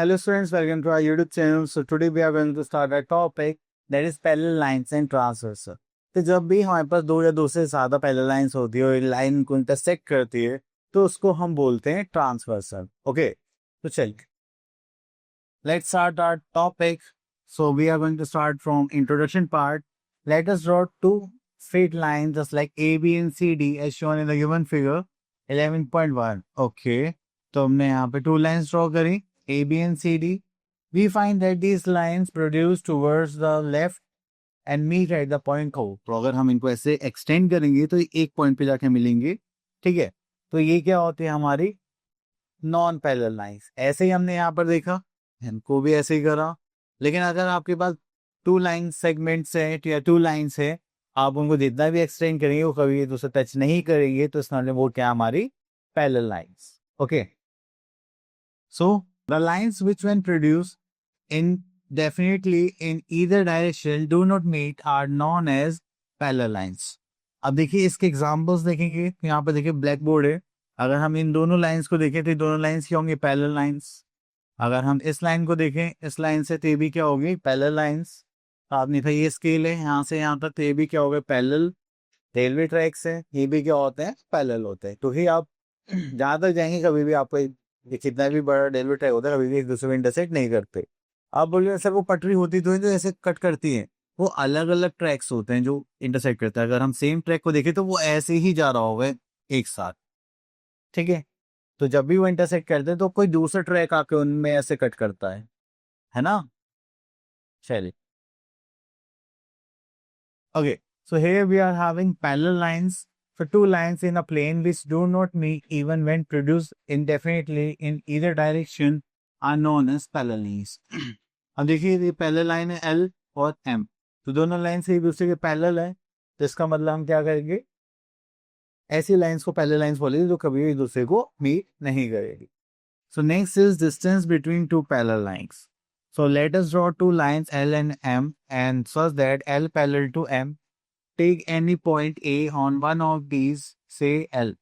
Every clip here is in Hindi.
Hello students, welcome to our YouTube channel. So today we are going to start a topic that is parallel lines and transversal. तो जब भी हमारे पास दो या दो से ज्यादा पैरेलल लाइंस होती है और लाइन को इंटरसेक्ट करती है तो उसको हम बोलते हैं ट्रांसवर्सल. ओके, तो चलिए let's start our topic. So we are going to start from introduction part. Let us draw two straight lines just like AB and CD as shown in the given figure 11.1. Okay, तो हमने यहाँ पे two lines draw करी AB and CD. We find that these lines produce towards the left and meet at the point O. तो अगर हम इनको ऐसे extend करेंगे तो एक point पे जाके मिलेंगे. ठीक है, तो ये क्या होती है हमारी नॉन पैरेलल लाइंस. ऐसे ही हमने यहाँ पर देखा, इनको भी ऐसे ही करा. लेकिन अगर आपके पास टू लाइन सेगमेंट्स है या टू लाइंस है, आप उनको जितना भी एक्सटेंड करेंगे वो कभी एक दूसरे टच नहीं करेंगे, तो इसका मतलब वो क्या हमारी parallel lines. Okay, so the lines which when produce indefinitely in either direction do not meet are known as parallel lines. अब देखिए इसके एग्जांपल्स देखेंगे. यहाँ पे देखिए ब्लैक बोर्ड है. अगर हम इन दोनों लाइंस को देखें तो दोनों लाइंस क्या होंगे, पैरेलल लाइंस. अगर हम इस लाइन को देखें इस लाइन से तो ये भी क्या होगी, पैरेलल लाइंस. आपने था ये स्केल है यहाँ से यहाँ तक, तो ये भी क्या होगा, पैरेलल. रेलवे ट्रैक्स है, ये भी क्या होते हैं, पैरेलल होते हैं. तो ही आप जहाँ तक जाएंगे कभी भी आपको ये कितना भी बड़ा रेलवे ट्रैक होता है कभी भी एक दूसरे को इंटरसेक्ट नहीं करते. आप बोलिए सर वो पटरी होती तो है जो ऐसे कट करती है, वो अलग अलग ट्रैक्स होते हैं जो इंटरसेक्ट करते हैं. अगर हम सेम ट्रैक को देखें तो वो ऐसे ही जा रहा होगा एक साथ. ठीक है, तो जब भी वो इंटरसेक्ट करते हैं तो कोई दूसरा ट्रैक आके उनमें ऐसे कट करता है ना. चलिए, okay, so here we are having parallel lines for two lines in a plane which do not meet even when produced indefinitely in either direction are known as parallel lines. अब देखिए ये पैरेलल लाइन है L और M, तो दोनों लाइन से एक दूसरे के पैरेलल है, तो इसका मतलब हम क्या करेंगे, ऐसी लाइंस को पैरेलल लाइंस बोलेंगे जो कभी एक दूसरे को मीट नहीं करेगी. So next is distance between two parallel lines. So let us draw two lines L and M and such that L parallel to M. Take any point A on one of these, say L.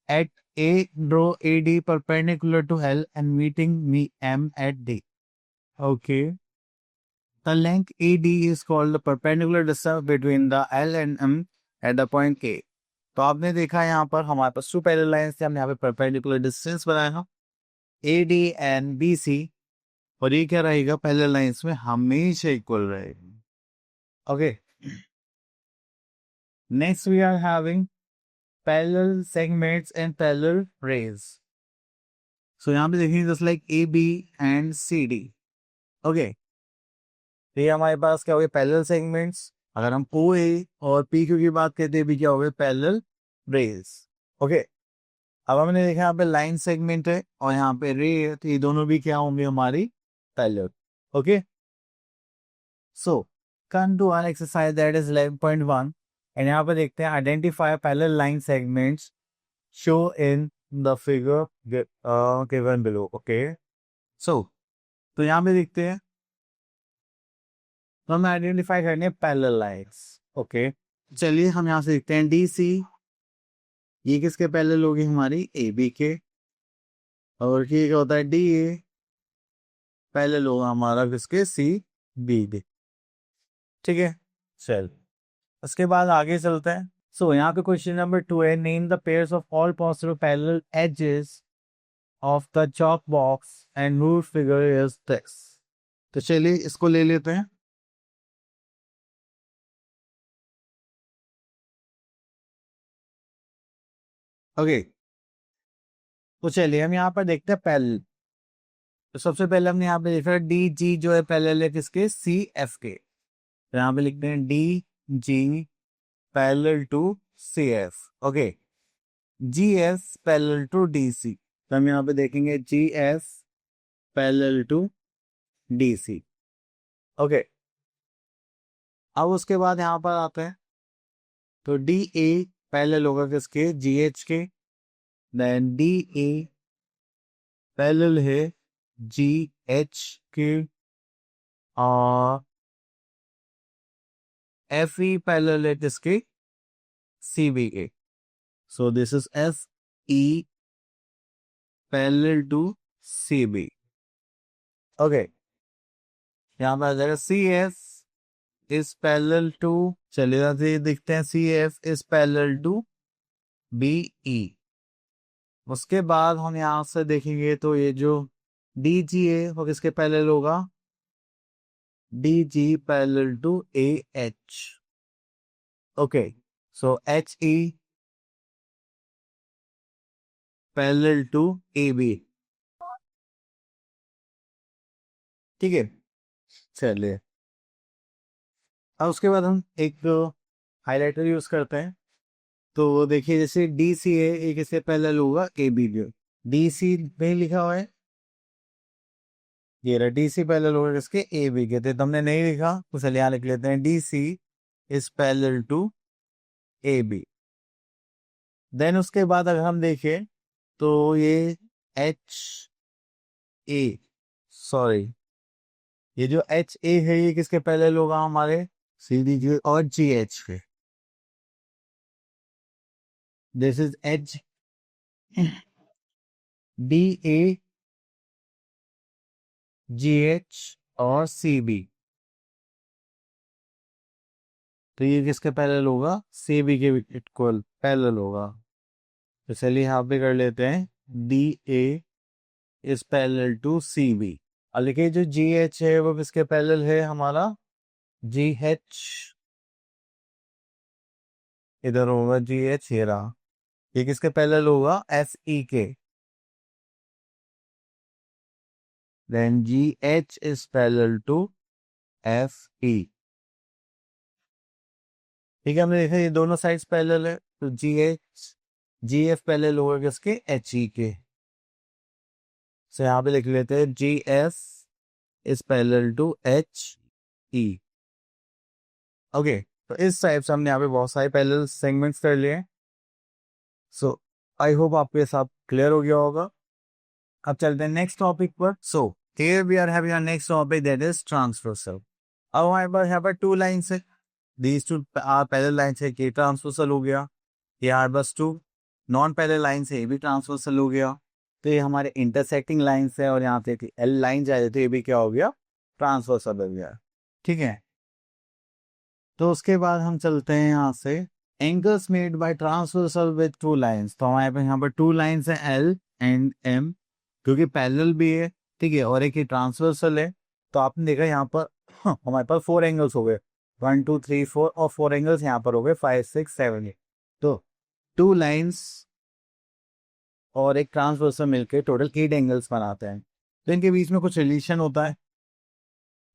At A, draw AD perpendicular to L and meeting M at D. Okay. The length AD is called the perpendicular distance between the L and M at the point K. तो आपने देखा यहाँ पर हमारे पास टू पैरेलल लाइंस थे, हमने यहाँ पे परपेंडिकुलर डिस्टेंस बनाया AD एंड BC, और ये क्या रहेगा, पैरेलल लाइंस में हमेशा इक्वल रहेगा. Okay, next we are having parallel segments and parallel rays. So यहाँ पे देखेंगे just like AB and CD. Okay, तो ये हमारे पास क्या हो गया, पैरेलल सेगमेंट्स. अगर हम OA और PQ की बात करते हैं भी क्या हो गया, पैरेलल रेज. ओके, अब हमने देखा यहाँ पे लाइन सेगमेंट है और यहाँ पे रे है, तो ये दोनों भी क्या होंगे हमारी parallel. Okay, so come to our exercise that is 11.1 and यहाँ पे देखते हैं identify parallel line segments show in the figure given below. Okay, so तो यहाँ पे देखते हैं, तो हमें आइडेंटिफाई करने पैरेलल लाइंस. ओके, चलिए हम यहाँ से देखते हैं DC, ये किसके पैरेलल होगी, हमारी AB के. और ये क्या होता है, DA पैरेलल होगा हमारा किसके, CB. ठीक है, चल उसके बाद आगे चलते हैं. सो यहाँ पे क्वेश्चन नंबर 2 है, name the pairs of all possible parallel edges of the chalk box and root figure is this. तो चलिए इसको ले लेते हैं. ओके, तो चलिए हम यहाँ पर देखते हैं पैरेलल. तो सबसे पहले हमने यहाँ पे देखा DG जो है पैरेलल है किसके, CF के. तो यहाँ पे लिखते हैं DG parallel to CF. Okay, GF parallel to DC. तो हम यहाँ पे देखेंगे GF parallel to DC. Okay, अब उसके बाद यहाँ पर आते हैं, तो DA पैरेलल होगा किसके, GH के. देन DA पैरेलल है GH के. और FE पैरेलल है किसके, CB के. So this is FE parallel to CB. Okay, यहाँ पे आ जाएगा C F is parallel to, चलिए जाते देखते हैं, C F is parallel to B E. उसके बाद हम यहाँ से देखेंगे तो ये जो डी जी ए वो किसके पैरेलल होगा, D G parallel to A H. Okay, so H E parallel to A B. ठीक है, चलिए अब उसके बाद हम एक हाइलाइटर यूज करते हैं। तो देखिए जैसे डी सी ए किससे पैरेलल होगा, ए बी के। डी सी में लिखा हुआ है, ये रहा डी सी पैरेलल होगा किसके, ए बी के। तो तुमने नहीं लिखा तो चलिए यहाँ लिख लेते हैं, D C is parallel to A B. Then उसके बाद अगर हम देखें तो ये एच ए, सॉरी, ये जो एच ए है ये किसके पैरेलल होगा, हमारे सी डी जी और जी एच के। This is H D A G H और सी बी। तो ये किसके पैरेलल होगा, सी बी के इक्वल पैरेलल होगा। तो चलिए यहाँ पे कर लेते हैं, D A is parallel to C B. और देखिए जो जी एच है वो किसके पैरेलल है, हमारा जी एच, इधर होगा जी एच, ये रहा। ये किसके पैरेलल होगा, एफ ई के। Then G H is parallel to F E. ठीक है, हमने देखा ये दोनों साइड्स पैरेलल है, तो जी एफ पैरेलल होगा किसके, एच ई के। तो यहाँ पे लिख लेते हैं, G F is parallel to H E. Okay, तो इस टाइप से हमने यहाँ पे बहुत सारे पैरेलल सेगमेंट्स कर लिए। सो आई होप आपको ये सब क्लियर हो गया होगा। अब चलते हैं नेक्स्ट टॉपिक पर। So here we are having our next topic, that is transversal. अब हमारे पास यहाँ पर टू लाइन्स है, these two are parallel lines है, ये ट्रांसवर्सल हो गया। ये आर बस टू नॉन पैरेलल लाइन्स है, ये भी ट्रांसवर्सल हो गया। तो ये हमारे इंटरसेक्टिंग लाइन्स है और यहाँ पे एल लाइन जाए तो ये भी क्या हो गया, ट्रांसवर्सल हो गया। ठीक है, तो उसके बाद हम चलते हैं यहाँ से, angles made by transversal with two lines. तो हमारे पास यहाँ पर टू लाइंस हैं, एल एंड एम, क्योंकि पैरेलल भी है, ठीक है, और एक ही ट्रांसवर्सल है। तो आपने देखा यहाँ पर हमारे पास फोर एंगल्स हो गए, 1 2 3 4, और फोर एंगल्स यहाँ पर हो गए 5 6 7 8। तो टू लाइंस और एक ट्रांसवर्सल मिलकर टोटल 8 एंगल्स बनाते हैं। तो इनके बीच में कुछ रिलेशन होता है।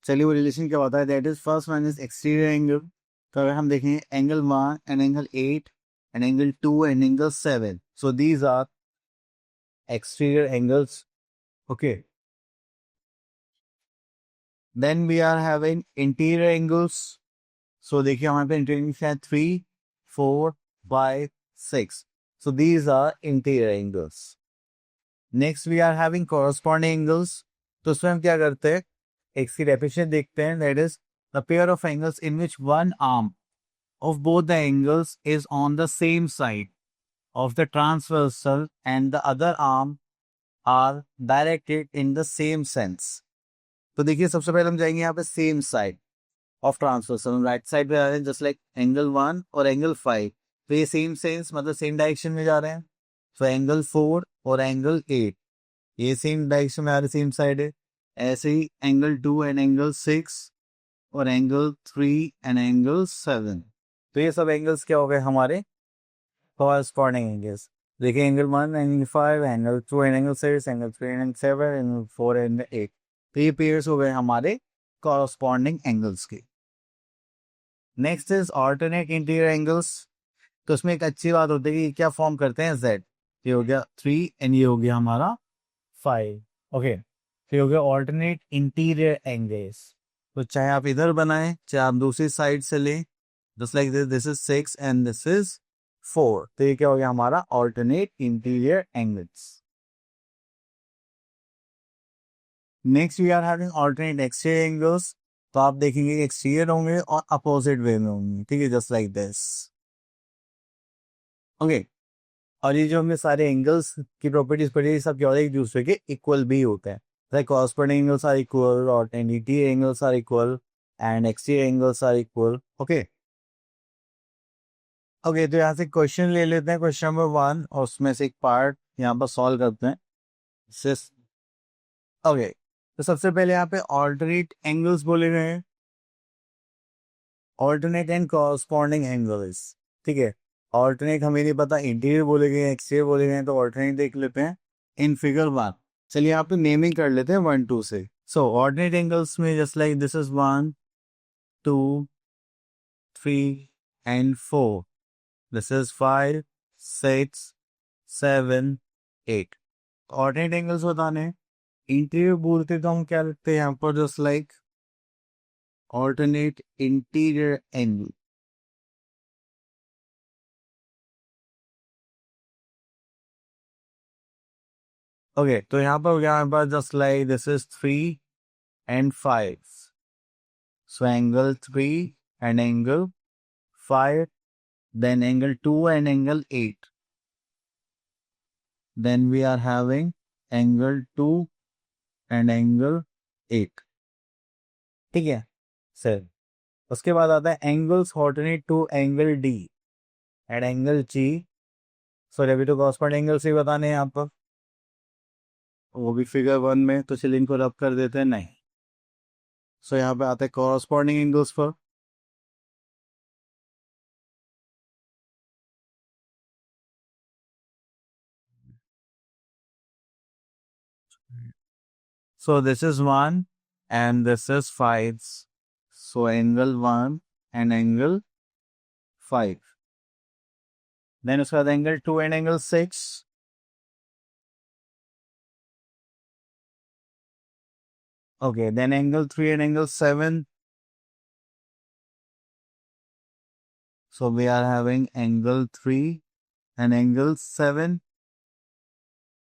चलिए वो रिलेशन क्या होता है, that is first one is exterior angle. तो अगर हम देखें angle 1 and angle 8 and angle 2 and angle 7, so these are exterior angles. Okay, then we are having interior angles. So देखिए हमारे पे interior angles हैं 3 4 5 6, so these are interior angles. Next we are having corresponding angles. तो उसमें हम क्या करते हैं, एक सी डेफिनेशन देखते हैं, that is the pair of angles in which one arm of both the angles is on the same side of the transversal and the other arm are directed in the same sense. तो देखिए सबसे पहले हम जाएंगे यहाँ पे same side of transversal, right side पे आ रहे हैं, जस्ट लाइक एंगल 1 और एंगल 5। तो ये सेम सेंस मतलब सेम डायरेक्शन में जा रहे हैं। तो एंगल 4 और एंगल 8 ये सेम डायरेक्शन में आ रहे, सेम साइड है। ऐसे ही एंगल 2 एंड एंगल 6 और एंगल 3 एंड एंगल 7। तो ये सब एंगल्स क्या हो गए हमारे कॉरस्पॉन्डिंग एंगल्स। देखिए angle 1 angle 5 angle 2 and angle 6 angle 3 and 7 angle 4 and 8। तो ये पेयर्स हो गए हमारे कॉरस्पॉन्डिंग एंगल्स के। Next is alternate interior angles. तो उसमें एक अच्छी बात होती है कि क्या फॉर्म करते हैं, जेड। ये हो गया 3 एंड ये हो गया हमारा 5। ओके, तो ये हो गया ऑल्टरनेट इंटीरियर एंगल्स। तो चाहे आप इधर बनाएं चाहे आप दूसरी साइड से लें, just like this is 6 and this is 4। तो ये क्या हो गया हमारा alternate interior angles. Next we are having alternate exterior angles. तो आप देखेंगे एक्सटीरियर होंगे और अपोजिट वे में होंगे, ठीक है, जस्ट लाइक दिस। ओके, और ये जो हमने सारे एंगल्स की प्रॉपर्टीज पढ़ी, सब क्या होता है, एक दूसरे के इक्वल भी होते हैं। The corresponding angles are equal or NET angles are equal and XT angles are equal. Okay. Okay तो यहाँ से क्वेश्चन ले लेते हैं, क्वेश्चन नंबर 1, और उसमें से एक पार्ट यहाँ पर सॉल्व करते हैं। ओके तो सबसे पहले यहाँ पे ऑल्टरनेट एंगल्स बोले गए हैं, ऑल्टरनेट एंड कॉरस्पॉन्डिंग एंगल्स। ठीक है, ऑल्टरनेट हमें नहीं पता, इंटीरियर बोले गए हैं, एक्सटीरियर बोले गए हैं, तो ऑल्टरनेट देख लेते हैं इन फिगर 1। चलिए यहाँ पे नेमिंग कर लेते हैं 1 2 से। सो ऑल्टरनेट एंगल्स में just like this is 1 2 3 and 4, this is 5 6 7 8। Alternate angles बताने इंटीरियर बोलते तो हम क्या लिखते हैं यहाँ पर, just like alternate interior angle. Okay तो यहाँ पर हो गया हमारे पास just like this is 3 and 5, so angle 3 and angle 5, then angle 2 and angle 8, then we are having angle 2 and angle 8। ठीक है सर, उसके बाद आता है angles alternate to angle D and angle G. Sorry अभी तो कॉरस्पॉन्डिंग एंगल्स ही बताने हैं यहाँ पर, वो भी फिगर 1 में, तो चलिए इनको रब कर देते हैं नहीं। सो यहाँ पे आते हैं कॉरस्पॉन्डिंग एंगल्स पर। So this is 1 and this is 5, so angle 1 and angle 5, then उसके बाद angle 2 and angle 6, okay, then angle 3 and angle 7, so we are having angle 3 and angle 7,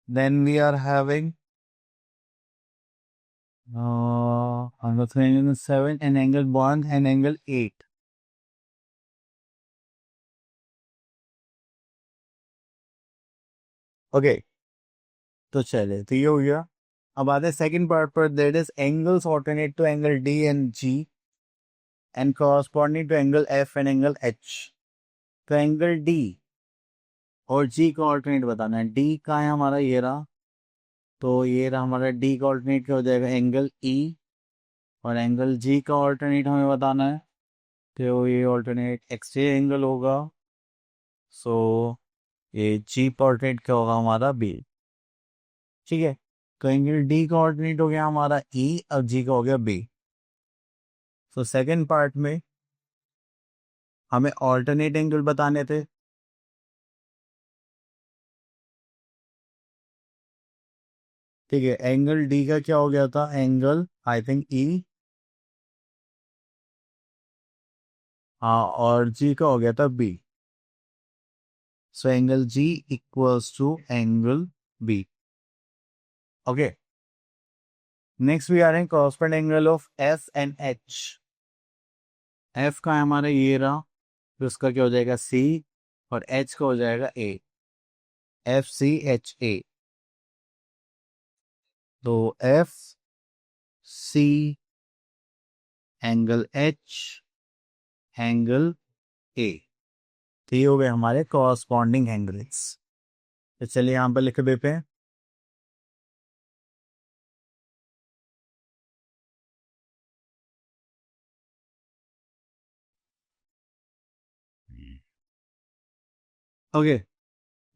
then we are having angle 3 and angle 7 and angle 1 and angle 8। Okay तो चले, तो ये हो गया। अब आते हैं सेकंड पार्ट पर, that is angles alternate to angle D and G and corresponding to angle F and angle H. तो एंगल डी और जी का ऑल्टरनेट बताना है। डी का है हमारा ये रहा, तो ये रहा हमारा डी का ऑल्टरनेट क्या हो जाएगा, एंगल ई, और एंगल जी का ऑल्टरनेट हमें बताना है, तो ये ऑल्टरनेट एक्स एंगल होगा। सो ये जी का ऑल्टरनेट क्या होगा हमारा, बी। ठीक है, तो एंगल डी का ऑल्टरनेट हो गया हमारा ई, और जी का हो गया बी। तो सेकंड पार्ट में हमें ऑल्टरनेट एंगल बताने थे। ठीक है, एंगल डी का क्या हो गया था, एंगल आई थिंक ई, हाँ, और जी का हो गया था B. So angle G equals to angle B. Okay, next we are in corresponding angle of F and H. F का है हमारा ये रहा, फिर उसका क्या हो जाएगा सी, और एच का हो जाएगा ए, एफ सी एच ए। तो F C angle H angle A, तो ये हो गए हमारे कॉरस्पॉन्डिंग एंगल्स। तो चलिए यहाँ पर लिख देते हैं। Okay,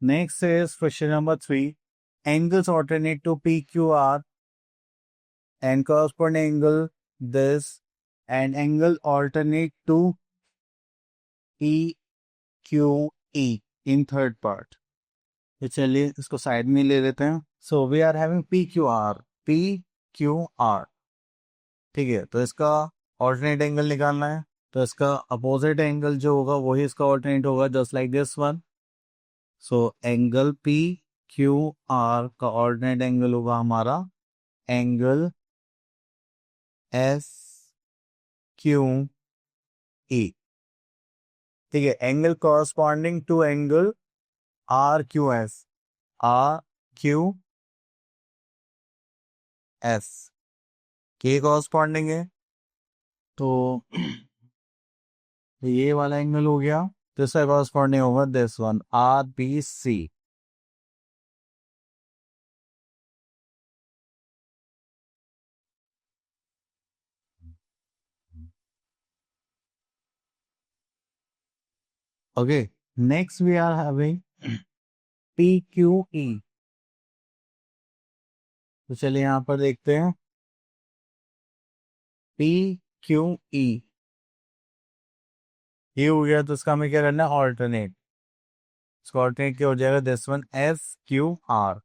next is question number 3. Angles alternate to PQR and corresponding angle this, and angle alternate to EQE in third part. तो चलिए इसको साइड में ले लेते हैं। So we are having PQR। ठीक है, तो इसका ऑल्टरनेट एंगल निकालना है, तो इसका अपोजिट एंगल जो होगा वही इसका ऑल्टरनेट होगा, just like this one. So angle P Q R का ऑर्डिनेट एंगल होगा हमारा एंगल एस क्यू ई। ठीक है, angle corresponding to angle R Q S, R Q S के कॉरस्पॉन्डिंग है, तो ये वाला एंगल हो गया, तो इसका कॉरस्पॉन्डिंग होगा this one R B C. Okay, next we are having P Q E. तो चलिए यहां पर देखते हैं पी क्यू ई, ये हो गया, तो इसका हमें क्या करना है, ऑल्टरनेट। इसका ऑल्टरनेट क्या हो जाएगा, this one S Q R,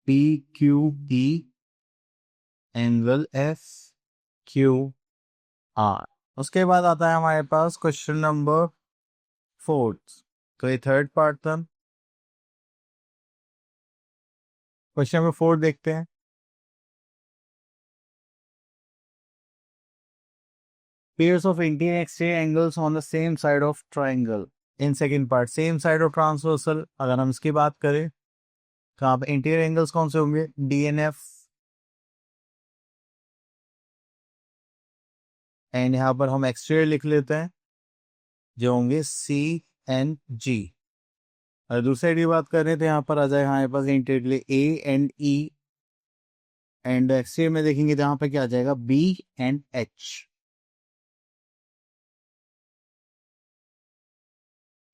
P Q E angle S Q R. उसके बाद आता है हमारे पास क्वेश्चन नंबर 4, तो ये थर्ड पार्ट था। क्वेश्चन नंबर 4 देखते हैं। Pairs of interior exterior angles on the same side of triangle in second part, same side of transversal। अगर हम इसकी बात करें तो आप इंटीरियर एंगल्स कौन से होंगे, डी एन एफ, एंड यहाँ पर हम एक्सटीरियर लिख लेते हैं जो होंगे सी एन जी। और दूसरी साइड की बात करें तो यहाँ पर आ जाएगा हमारे पास इंटीरियर के लिए A and E, and exterior में देखेंगे तो यहाँ पर क्या आ जाएगा, बी एंड एच।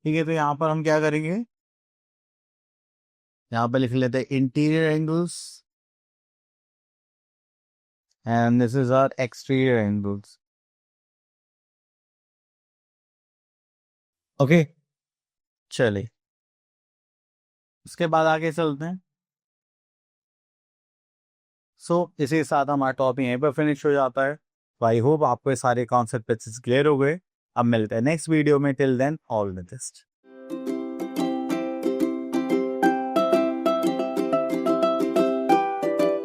ठीक है, तो यहाँ पर हम क्या करेंगे, यहाँ पर लिख लेते हैं interior angles and this is our exterior angles. Okay, चलिए उसके बाद आगे चलते हैं। इसी के साथ हमारा टॉपिक यहीं पर फिनिश हो जाता है। तो आई होप आपको ये सारे कॉन्सेप्ट क्लियर हो गए। अब मिलते हैं नेक्स्ट वीडियो में, till then all the best.